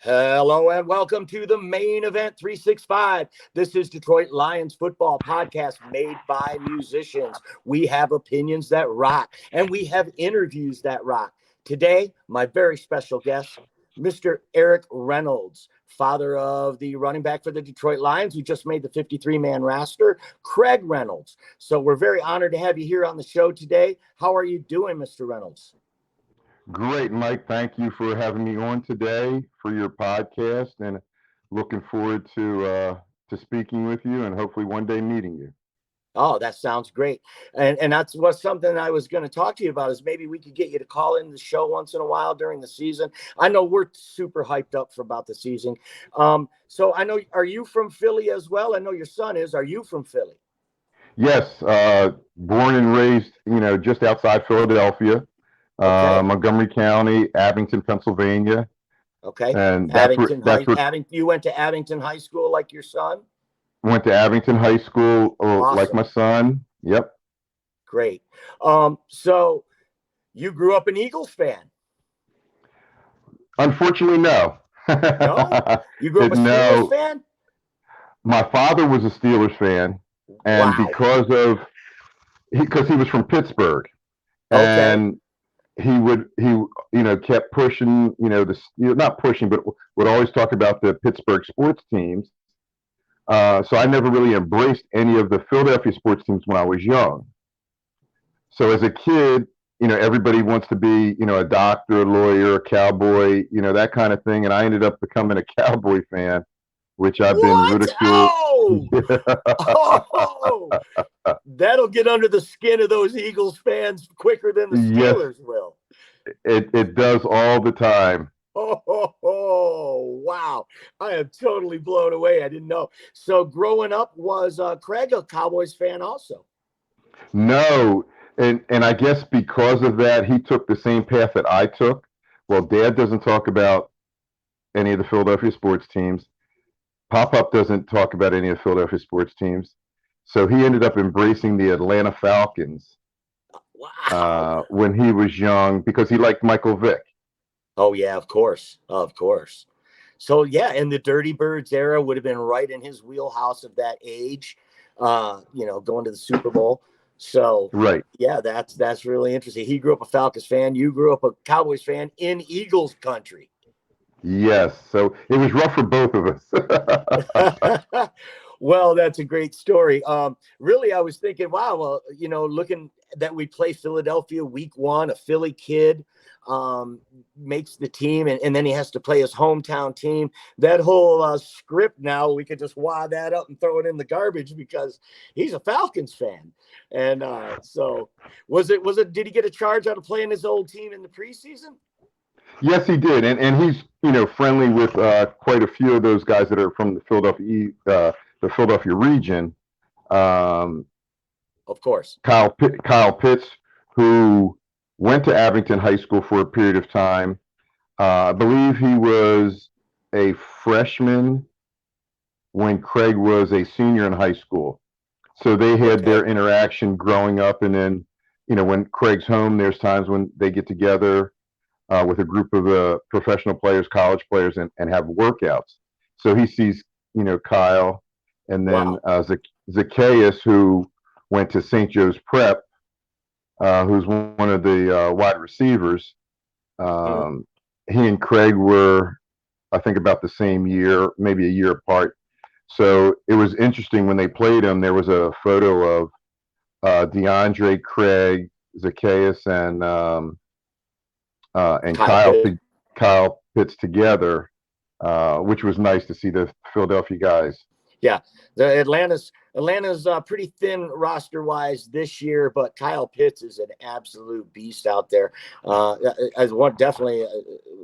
Hello and welcome to the Main Event 365. This is Detroit Lions football podcast made by musicians. We have opinions that rock and we have interviews that rock. Today, my very special guest, Mr. Eric Reynolds, father of the running back for the Detroit Lions, who just made the 53-man roster, Craig Reynolds. So we're very honored to have you here on the show today. How are you doing, Mr. Reynolds? Great, Mike. Thank you for having me on today for your podcast, and looking forward to speaking with you and hopefully one day meeting you. Oh, that sounds great. And that's what something I was going to talk to you about is maybe we could get you to call in the show once in a while during the season. I know we're super hyped up for about the season. So I know, are you from Philly as well? I know your son is. Are you from Philly? Yes, born and raised, just outside Philadelphia, Okay. Montgomery County, Abington, Pennsylvania, Okay. and that's where You went to Abington High School like your son? went to Abington High School, like Awesome. my son. Yep. Great. So you grew up an Eagles fan? Unfortunately, no. No? You grew up a Steelers No, fan? my father was a Steelers fan, and Wow. because he was from Pittsburgh, Okay. and he kept pushing, not pushing, but would always talk about the Pittsburgh sports teams. So I never really embraced any of the Philadelphia sports teams when I was young. So as a kid, everybody wants to be, a doctor, a lawyer, a cowboy, that kind of thing. And I ended up becoming a Cowboy fan, which I've been What? ridiculed. Oh, oh, that'll get under the skin of those Eagles fans quicker than the Yes, Steelers will. it does all the time. Wow. I am totally blown away. I didn't know. So growing up, was Craig a Cowboys fan also? No, and I guess because of that, he took the same path that I took. Well, Dad doesn't talk about any of the Philadelphia sports teams. Pop Up doesn't talk about any of the Philadelphia sports teams. So he ended up embracing the Atlanta Falcons Wow. when he was young because he liked Michael Vick. Oh, yeah, of course. Of course. So, yeah, and the Dirty Birds era would have been right in his wheelhouse of that age, going to the Super Bowl. So, Right. yeah, that's really interesting. He grew up a Falcons fan. You grew up a Cowboys fan in Eagles country. Yes. So it was rough for both of us. Well, that's a great story. Really, I was thinking, wow, well, looking that we play Philadelphia week one, a Philly kid makes the team, and then he has to play his hometown team. That whole script now, we could just wad that up and throw it in the garbage because he's a Falcons fan. And so, did he get a charge out of playing his old team in the preseason? Yes, he did, and he's friendly with quite a few of those guys that are from the Philadelphia region. Um, Of course. Kyle Pitts, who went to Abington High School for a period of time. I believe he was a freshman when Craig was a senior in high school. So they had Okay. their interaction growing up, and then when Craig's home, there's times when they get together with a group of professional players, college players, and have workouts. So he sees Kyle, and then Wow. Zacchaeus, who went to St. Joe's Prep, who's one of the wide receivers. Hmm. Um, he and Craig were, I think, about the same year, maybe a year apart. So it was interesting when they played him. There was a photo of DeAndre, Craig, Zacchaeus, and Kyle Pitt. Kyle Pitts together, which was nice to see the Philadelphia guys. Yeah, the Atlanta's pretty thin roster wise this year, but Kyle Pitts is an absolute beast out there. As one definitely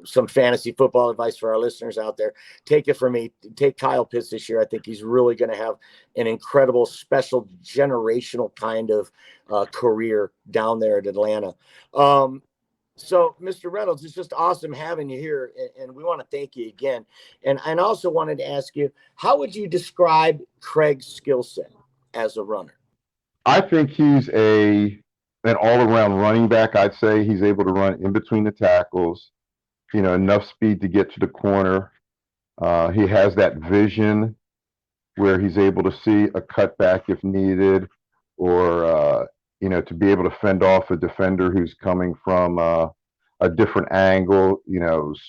some fantasy football advice for our listeners out there. Take it from me. Take Kyle Pitts this year. I think he's really going to have an incredible, special, generational kind of career down there at Atlanta. So, Mr. Reynolds, it's just awesome having you here, and we want to thank you again. And I also wanted to ask you, how would you describe Craig's skill set as a runner? I think he's an all around running back. I'd say he's able to run in between the tackles. Enough speed to get to the corner. He has that vision where he's able to see a cutback if needed, or to be able to fend off a defender who's coming from a different angle,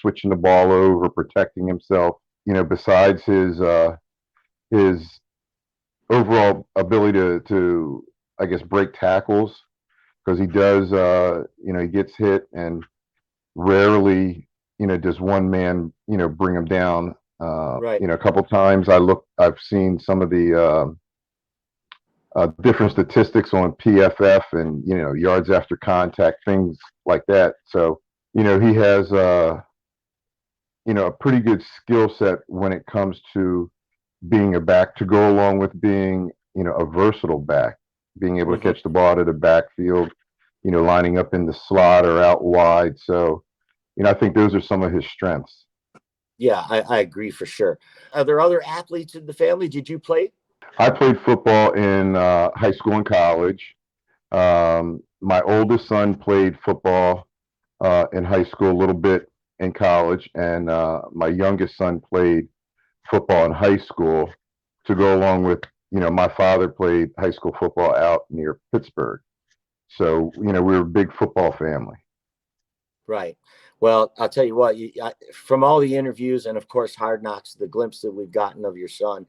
switching the ball over, protecting himself. Besides his overall ability to I guess break tackles, because he does, he gets hit, and rarely, does one man, bring him down. Right. A couple times I've seen some of the different statistics on PFF and, yards after contact, things like that. So, he has, a pretty good skill set when it comes to being a back, to go along with being, a versatile back, being able to Hmm. catch the ball out of the backfield, lining up in the slot or out wide. So, I think those are some of his strengths. Yeah, I agree for sure. Are there other athletes in the family? Did you play? I played football in high school and college. My oldest son played football in high school, a little bit in college, and my youngest son played football in high school, to go along with, my father played high school football out near Pittsburgh. So, we were a big football family. Right. Well, I'll tell you what, from all the interviews and, of course, Hard Knocks, the glimpse that we've gotten of your son,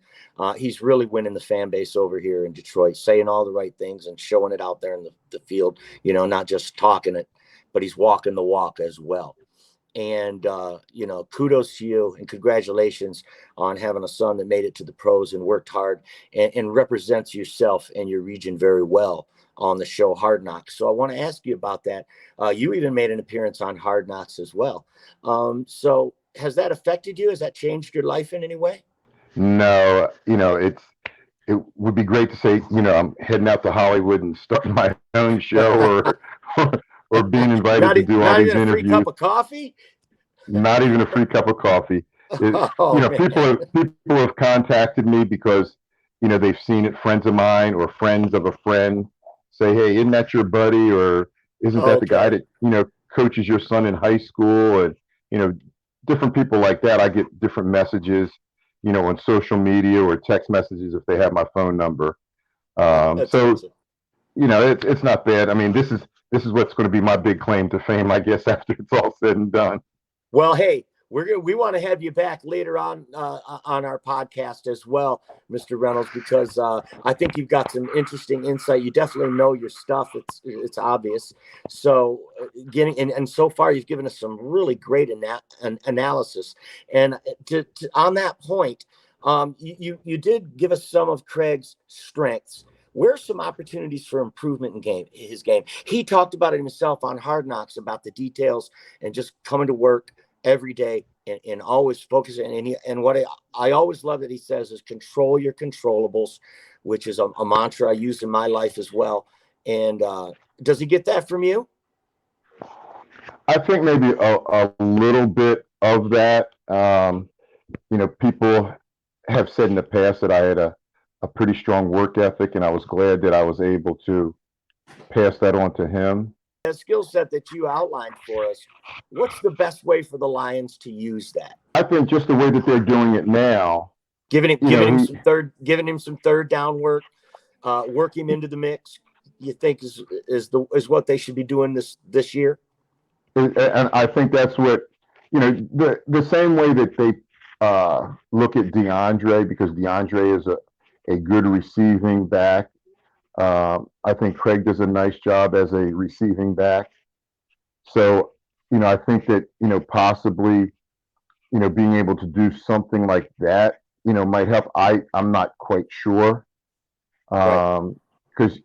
he's really winning the fan base over here in Detroit, saying all the right things and showing it out there in the field, not just talking it, but he's walking the walk as well. And, kudos to you and congratulations on having a son that made it to the pros and worked hard and represents yourself and your region very well on the show Hard Knocks. So I want to ask you about that. You even made an appearance on Hard Knocks as well. So has that affected you? Has that changed your life in any way? No, it would be great to say, I'm heading out to Hollywood and starting my own show, or being invited to do all Not these even a free interviews. cup of coffee. Not even a free cup of coffee. Oh man. People have contacted me because, they've seen it. Friends of mine or friends of a friend say, "Hey, isn't that your buddy?" Or "Isn't that the guy Okay. that, coaches your son in high school?" And, you know, different people like that. I get different messages, on social media or text messages if they have my phone number. That's So, awesome. it's not bad. I mean, this is what's going to be my big claim to fame, I guess, after it's all said and done. Well, hey, we want to have you back later on our podcast as well, Mr. Reynolds, because I think you've got some interesting insight. You definitely know your stuff. It's obvious. So getting and so far you've given us some really great analysis. And on that point, you did give us some of Craig's strengths. Where's some opportunities for improvement in his game? He talked about it himself on Hard Knocks about the details and just coming to work every day and always focusing. And what I always love that he says is control your controllables, which is a mantra I use in my life as well. And does he get that from you? I think maybe a little bit of that. People have said in the past that I had a pretty strong work ethic, and I was glad that I was able to pass that on to him. That skill set that you outlined for us, what's the best way for the Lions to use that? I think just the way that they're doing it now, Giving him you giving know, him he, some third down work, work him into the mix. You think is what they should be doing this year? and I think that's what, the same way that they look at DeAndre, because DeAndre is a good receiving back. I think Craig does a nice job as a receiving back. So, I think that, possibly, being able to do something like that, might help. I'm not quite sure. Right. Because,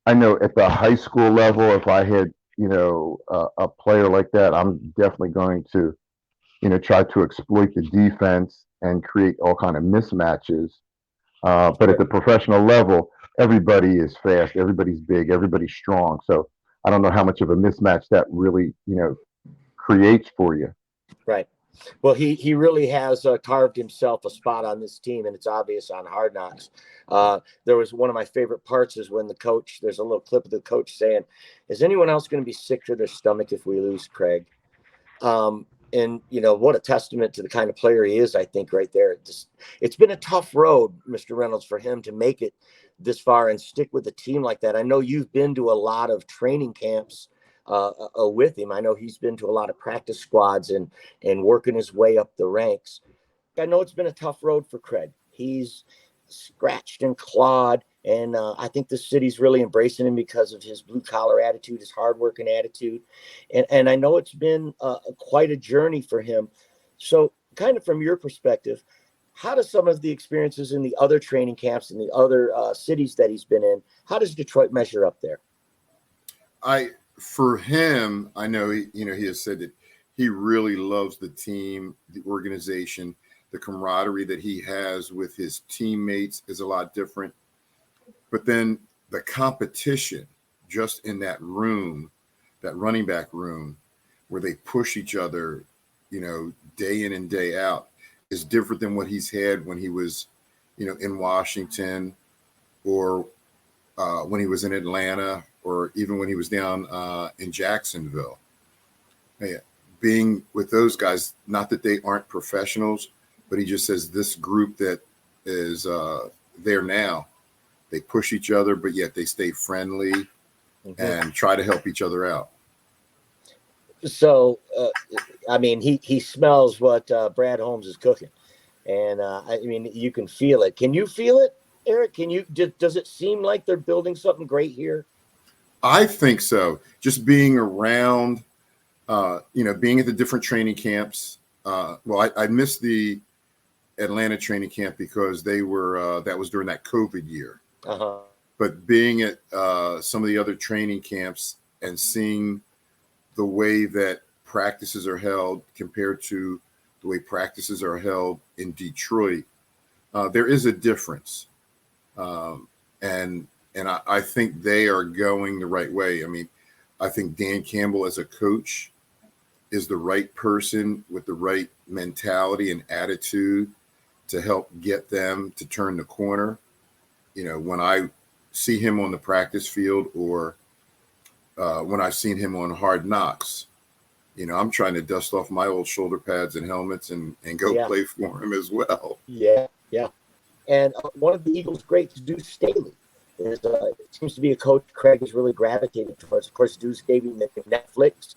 I know at the high school level, if I had, a player like that, I'm definitely going to, try to exploit the defense and create all kind of mismatches. But at Sure. the professional level, everybody is fast, everybody's big, everybody's strong. So I don't know how much of a mismatch that really, creates for you. Right. Well, he really has carved himself a spot on this team, and it's obvious on Hard Knocks. There was one of my favorite parts is when there's a little clip of the coach saying, "Is anyone else going to be sick to their stomach if we lose Craig?" and what a testament to the kind of player he is, I think, right there. It's been a tough road, Mr. Reynolds, for him to make it this far and stick with a team like that. I know you've been to a lot of training camps with him. I know he's been to a lot of practice squads and working his way up the ranks. I know it's been a tough road for Craig. He's scratched and clawed, and I think the city's really embracing him because of his blue collar attitude, his hardworking attitude, and I know it's been quite a journey for him. So, kind of from your perspective, how does some of the experiences in the other training camps in the other cities that he's been in, how does Detroit measure up there? For him, I know he has said that he really loves the team, the organization, the camaraderie that he has with his teammates is a lot different. But then the competition just in that room, that running back room, where they push each other, day in and day out, is different than what he's had when he was, in Washington, or when he was in Atlanta, or even when he was down in Jacksonville. Being with those guys, not that they aren't professionals, but he just says this group that is there now, they push each other, but yet they stay friendly and try to help each other out. So, he smells what Brad Holmes is cooking. And, you can feel it. Can you feel it, Eric? Does it seem like they're building something great here? I think so. Just being around, being at the different training camps. I missed the Atlanta training camp because they were, that was during that COVID year. Uh-huh. But being at some of the other training camps and seeing the way that practices are held compared to the way practices are held in Detroit, there is a difference. And I think they are going the right way. I think Dan Campbell as a coach is the right person with the right mentality and attitude to help get them to turn the corner. When I see him on the practice field, or when I've seen him on Hard Knocks, I'm trying to dust off my old shoulder pads and helmets and go play for him as well. Yeah. And one of the Eagles' greats, Deuce Staley, it seems to be a coach Craig is really gravitated towards. Of course, Deuce gave him the Netflix.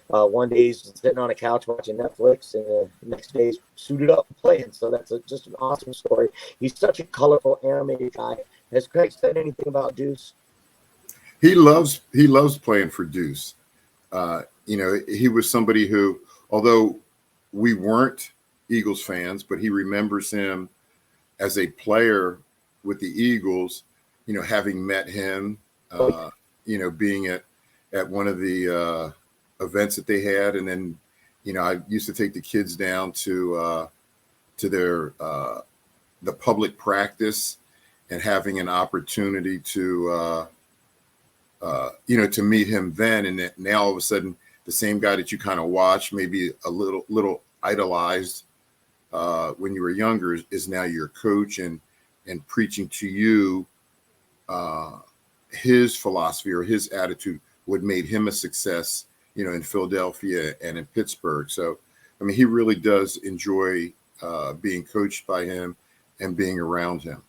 One day he's sitting on a couch watching Netflix, and the next day he's suited up and playing. So that's just an awesome story. He's such a colorful, animated guy. Has Craig said anything about Deuce? He loves playing for Deuce. He was somebody who, although we weren't Eagles fans, but he remembers him as a player with the Eagles, having met him, being at one of the events that they had. And then, I used to take the kids down to their the public practice, and having an opportunity to to meet him then. And now all of a sudden, the same guy that you kind of watched, maybe a little idolized when you were younger, is now your coach and preaching to you his philosophy or his attitude, what made him a success, in Philadelphia and in Pittsburgh. So, he really does enjoy being coached by him and being around him.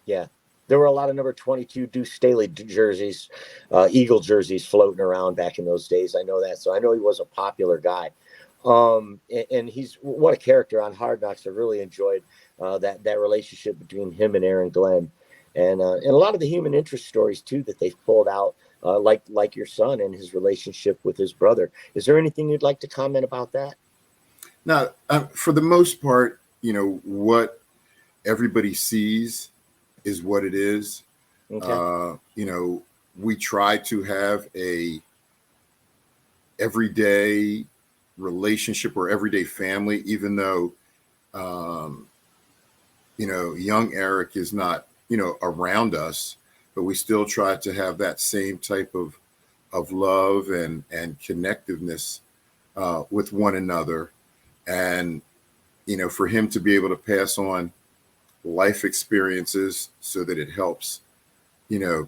Yeah. There were a lot of number 22 Deuce Staley jerseys, Eagle jerseys floating around back in those days. I know that. So I know he was a popular guy. And he's what a character on Hard Knocks. I really enjoyed that relationship between him and Aaron Glenn, and a lot of the human interest stories too that they've pulled out, like your son and his relationship with his brother. Is there anything you'd like to comment about that? Now, for the most part, what everybody sees is what it is. Okay. We try to have a everyday relationship or everyday family, even though, young Eric is not, around us, but we still try to have that same type of love and connectiveness with one another. And, for him to be able to pass on life experiences so that it helps,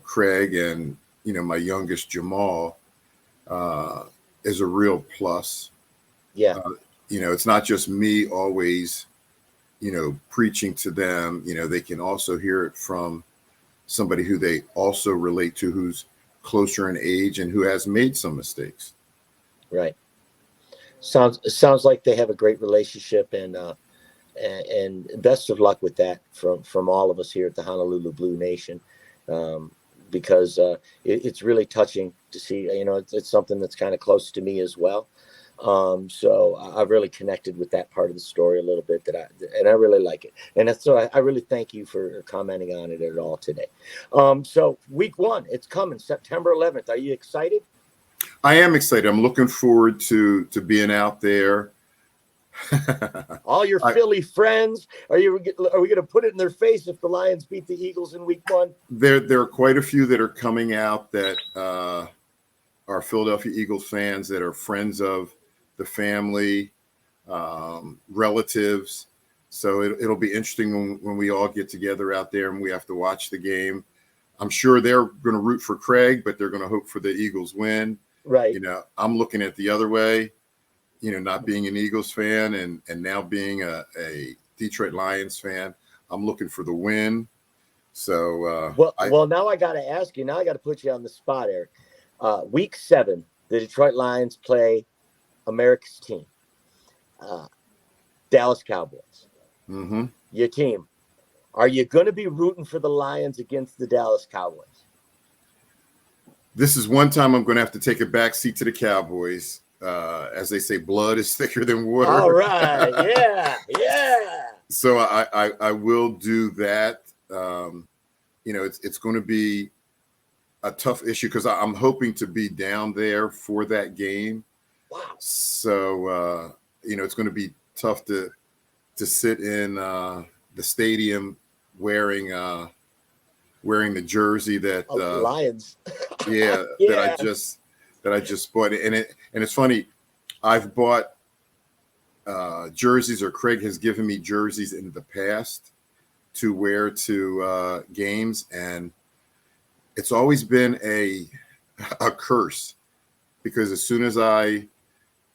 Craig and, my youngest Jamal, is a real plus. Yeah. it's not just me always, preaching to them. They can also hear it from somebody who they also relate to, who's closer in age and who has made some mistakes. Right. Sounds like they have a great relationship, and best of luck with that from all of us here at the Honolulu Blue Nation, because it's really touching to see. It's something that's kind of close to me as well. So I've really connected with that part of the story a little bit, and I really like it. And so I really thank you for commenting on it at all today. So week 1, it's coming September 11th. Are you excited? I am excited. I'm looking forward to being out there. All your Philly friends, are we going to put it in their face if the Lions beat the Eagles in week 1? There are quite a few that are coming out that are Philadelphia Eagles fans, that are friends of the family, relatives. So it'll be interesting when we all get together out there and we have to watch the game. I'm sure they're going to root for Craig, but they're going to hope for the Eagles win. Right. I'm looking at the other way, not being an Eagles fan and now being a Detroit Lions fan. I'm looking for the win. So well, now I got to ask you. Now I got to put you on the spot, Eric. Week 7, the Detroit Lions play America's team, Dallas Cowboys. Mm-hmm. Your team. Are you going to be rooting for the Lions against the Dallas Cowboys? This is one time I'm going to have to take a back seat to the Cowboys. As they say, blood is thicker than water. All right. Yeah. So I will do that. It's going to be a tough issue because I'm hoping to be down there for that game. Wow. So, it's going to be tough to sit in the stadium wearing the jersey that Lions. yeah. that I just bought. And it's funny, I've bought jerseys, or Craig has given me jerseys in the past to wear to games, and it's always been a curse, because as soon as I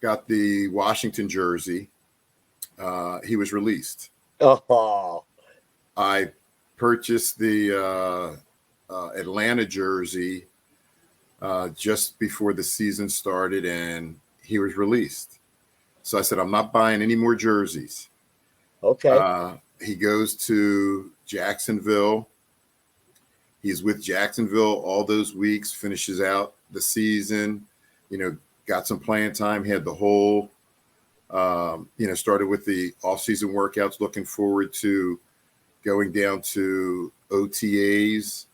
got the Washington jersey, he was released. Oh. I purchased the Atlanta jersey just before the season started, and he was released. So I said, I'm not buying any more jerseys. Okay. He goes to Jacksonville. He's with Jacksonville all those weeks, finishes out the season, got some playing time, had the whole, started with the off-season workouts, looking forward to going down to OTAs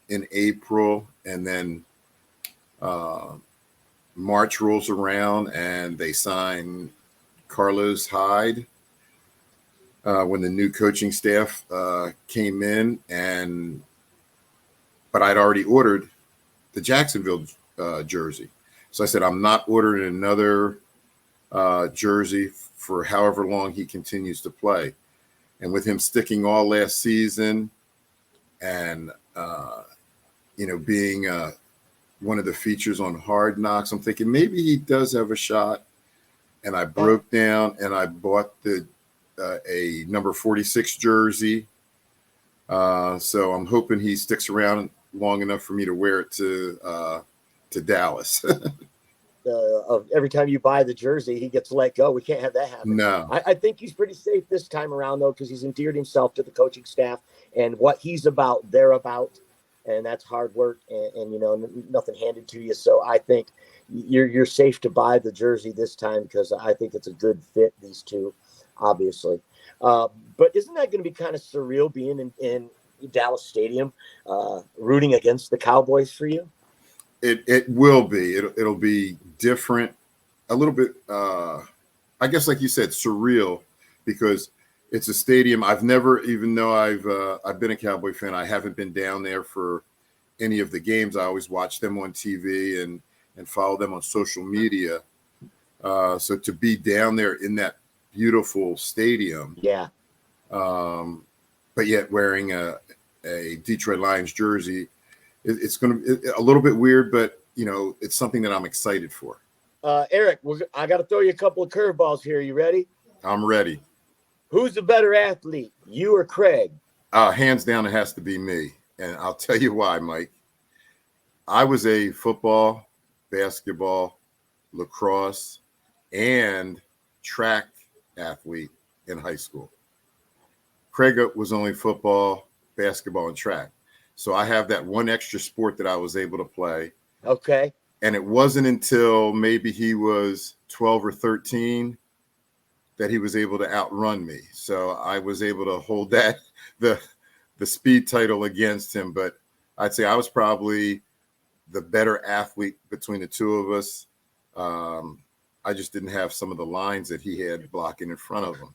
in April, and then March rolls around and they sign Carlos Hyde when the new coaching staff came in, but I'd already ordered the Jacksonville jersey. So I said, I'm not ordering another jersey for however long he continues to play. And with him sticking all last season and, being one of the features on Hard Knocks, I'm thinking maybe he does have a shot. And I broke down and I bought a number 46 jersey. So I'm hoping he sticks around long enough for me to wear it to Dallas. Every time you buy the jersey, he gets let go. We can't have that happen. No. I think he's pretty safe this time around, though, because he's endeared himself to the coaching staff, and what he's about, they're about, and that's hard work and nothing handed to you. So I think you're safe to buy the jersey this time, because I think it's a good fit, these two, obviously. But isn't that going to be kind of surreal being in Dallas Stadium, rooting against the Cowboys for you? It will be. It'll be different, a little bit. I guess, like you said, surreal, because it's a stadium I've never, even though I've been a Cowboy fan, I haven't been down there for any of the games. I always watch them on TV and follow them on social media. So to be down there in that beautiful stadium, yeah. But yet wearing a Detroit Lions jersey, it's going to be a little bit weird, but it's something that I'm excited for. Eric, I got to throw you a couple of curveballs here. You ready? I'm ready. Who's the better athlete, you or Craig? Hands down, it has to be me. And I'll tell you why, Mike. I was a football, basketball, lacrosse, and track athlete in high school. Craig was only football, basketball, and track. So I have that one extra sport that I was able to play. Okay. And it wasn't until maybe he was 12 or 13 that he was able to outrun me. So I was able to hold that, the speed title against him. But I'd say I was probably the better athlete between the two of us. I just didn't have some of the lines that he had blocking in front of him.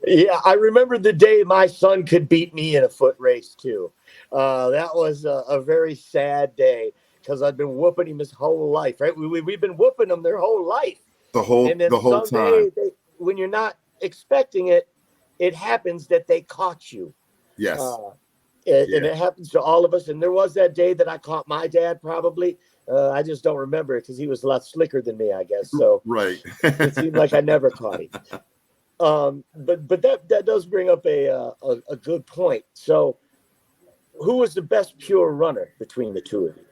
Yeah, I remember the day my son could beat me in a foot race too. That was a very sad day because I've been whooping him his whole life, right? We've been whooping them their whole life. The whole someday, time. When you're not expecting it, it happens that they caught you. Yes. And it happens to all of us. And there was that day that I caught my dad probably. I just don't remember it because he was a lot slicker than me, I guess. So right. It seemed like I never caught him. But that does bring up a good point. So who was the best pure runner between the two of you?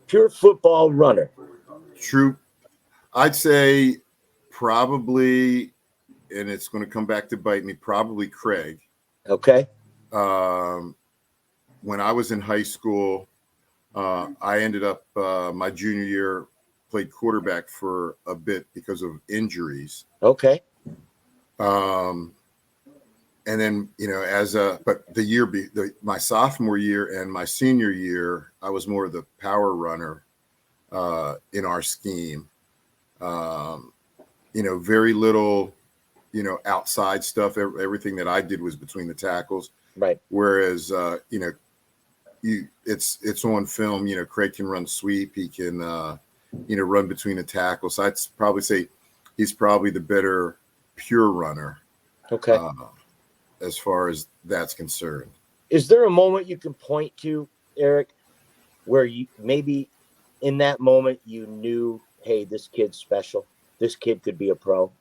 Pure football runner. True. I'd say probably, and it's going to come back to bite me, probably Craig. Okay. When I was in high school, I ended up my junior year played quarterback for a bit because of injuries. Okay. And then, but my sophomore year and my senior year, I was more of the power runner in our scheme. Very little, outside stuff. Everything that I did was between the tackles. Right. Whereas, it's on film. Craig can run sweep. He can, run between the tackles. So I'd probably say he's probably the better pure runner. Okay. As far as that's concerned. Is there a moment you can point to, Eric, where you maybe in that moment you knew, hey, this kid's special. This kid could be a pro?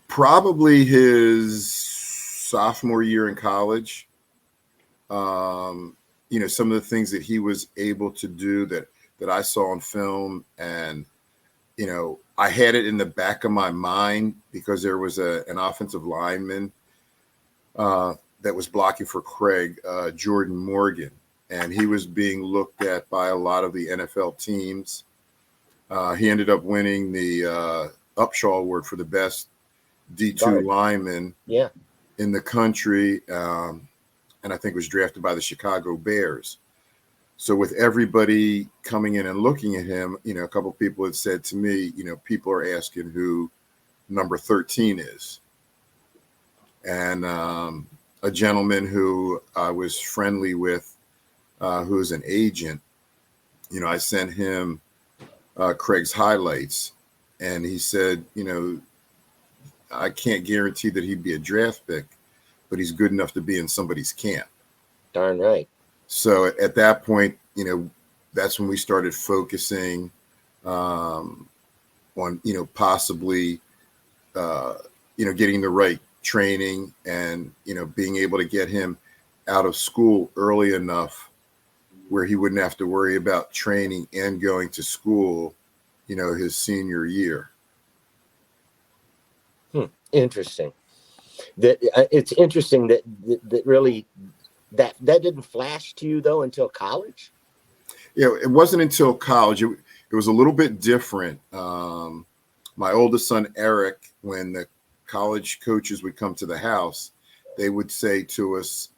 Probably his sophomore year in college. Some of the things that he was able to do that I saw on film, and I had it in the back of my mind because there was an offensive lineman that was blocking for Craig, Jordan Morgan, and he was being looked at by a lot of the NFL teams. He ended up winning the Upshaw Award for the best D2 lineman in the country, and I think was drafted by the Chicago Bears. So with everybody coming in and looking at him, a couple of people had said to me, people are asking who number 13 is. And a gentleman who I was friendly with, who is an agent, I sent him Craig's highlights, and he said, I can't guarantee that he'd be a draft pick, but he's good enough to be in somebody's camp. Darn right. So at that point, that's when we started focusing on, possibly, getting the right training and, being able to get him out of school early enough where he wouldn't have to worry about training and going to school, his senior year. Interesting. It's interesting that really that didn't flash to you though until college. It wasn't until college. It was a little bit different. My oldest son Eric, when the college coaches would come to the house, they would say to us,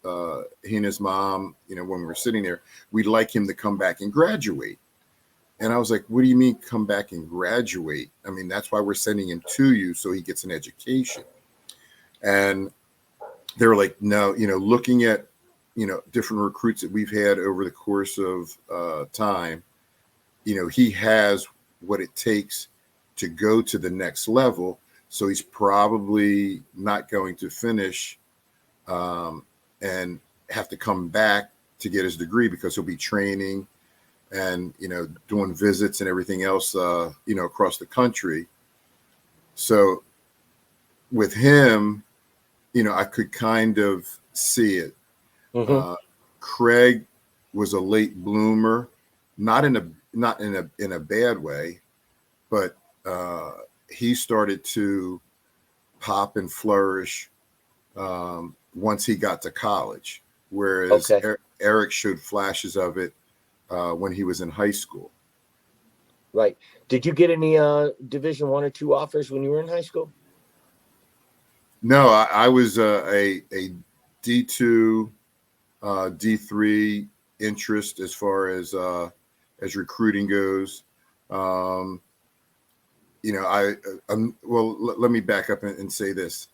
he and his mom, when we were sitting there, we'd like him to come back and graduate. And I was like, what do you mean come back and graduate? I mean, that's why we're sending him to you, so he gets an education. And they were like, no, looking at, different recruits that we've had over the course of time, he has what it takes to go to the next level. So he's probably not going to finish and have to come back to get his degree because he'll be training and, doing visits and everything else, across the country. So with him, I could kind of see it. Mm-hmm. Craig was a late bloomer, not in a bad way, but he started to pop and flourish once he got to college, whereas Okay. Eric showed flashes of it when he was in high school. Right. Did you get any Division I or II offers when you were in high school? No, I was a D2, D3 interest as far as recruiting goes. Well, let me back up and say this.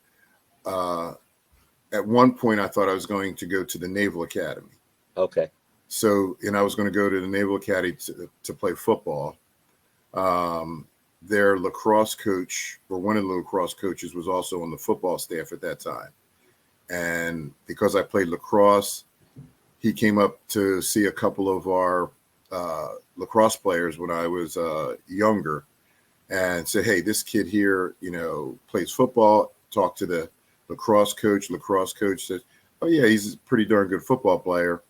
At one point, I thought I was going to go to the Naval Academy. Okay. So, I was going to go to the Naval Academy to play football. Their lacrosse coach, or one of the lacrosse coaches, was also on the football staff at that time. And because I played lacrosse, he came up to see a couple of our lacrosse players when I was younger and said, hey, this kid here, plays football. Talked to the lacrosse coach. Lacrosse coach said, oh, yeah, he's a pretty darn good football player.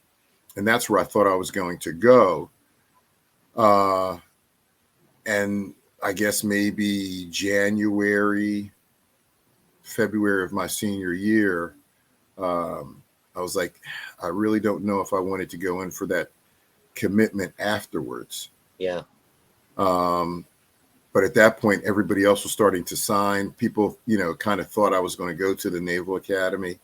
And that's where I thought I was going to go. And I guess maybe February of my senior year, I was like, I really don't know if I wanted to go in for that commitment afterwards. Yeah. But at that point, everybody else was starting to sign. People, kind of thought I was going to go to the Naval Academy.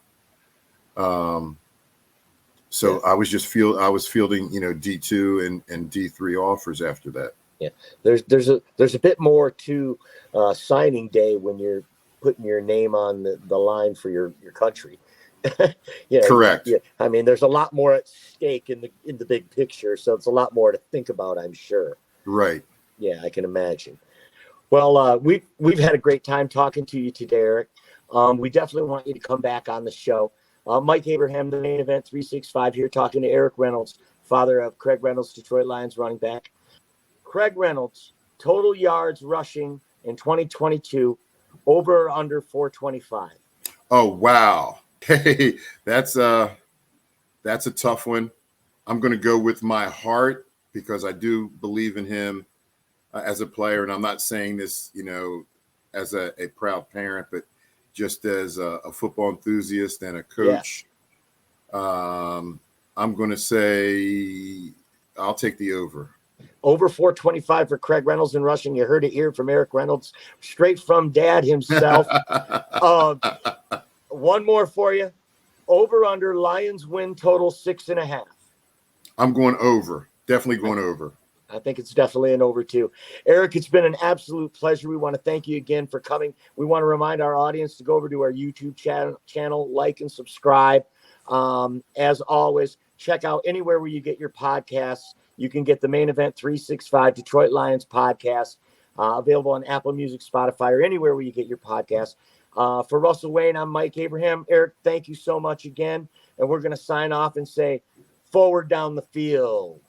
So yeah. I was fielding, D2 and D3 offers after that. Yeah, there's a bit more to signing day when you're putting your name on the line for your country. Correct. Yeah, I mean, there's a lot more at stake in the big picture, so it's a lot more to think about, I'm sure. Right. Yeah, I can imagine. Well, we've had a great time talking to you today, Eric. We definitely want you to come back on the show. Mike Abraham, the Main Event 365 here, talking to Eric Reynolds, father of Craig Reynolds, Detroit Lions running back. Craig Reynolds, total yards rushing in 2022, over or under 425. Oh, wow. Hey, that's a tough one. I'm going to go with my heart because I do believe in him as a player. And I'm not saying this, as a proud parent, but just as a football enthusiast and a coach. Yeah. I'm going to say I'll take the over. Over 425 for Craig Reynolds in rushing. You heard it here from Eric Reynolds, straight from Dad himself. One more for you. Over under Lions win total 6.5. I'm going over. Definitely going over. I think it's definitely an over too. Eric, it's been an absolute pleasure. We want to thank you again for coming. We want to remind our audience to go over to our YouTube channel, like and subscribe. As always, check out anywhere where you get your podcasts. You can get the Main Event 365 Detroit Lions podcast, available on Apple Music, Spotify, or anywhere where you get your podcasts. For Russell Wayne, I'm Mike Abraham. Eric, thank you so much again. And we're going to sign off and say, forward down the field.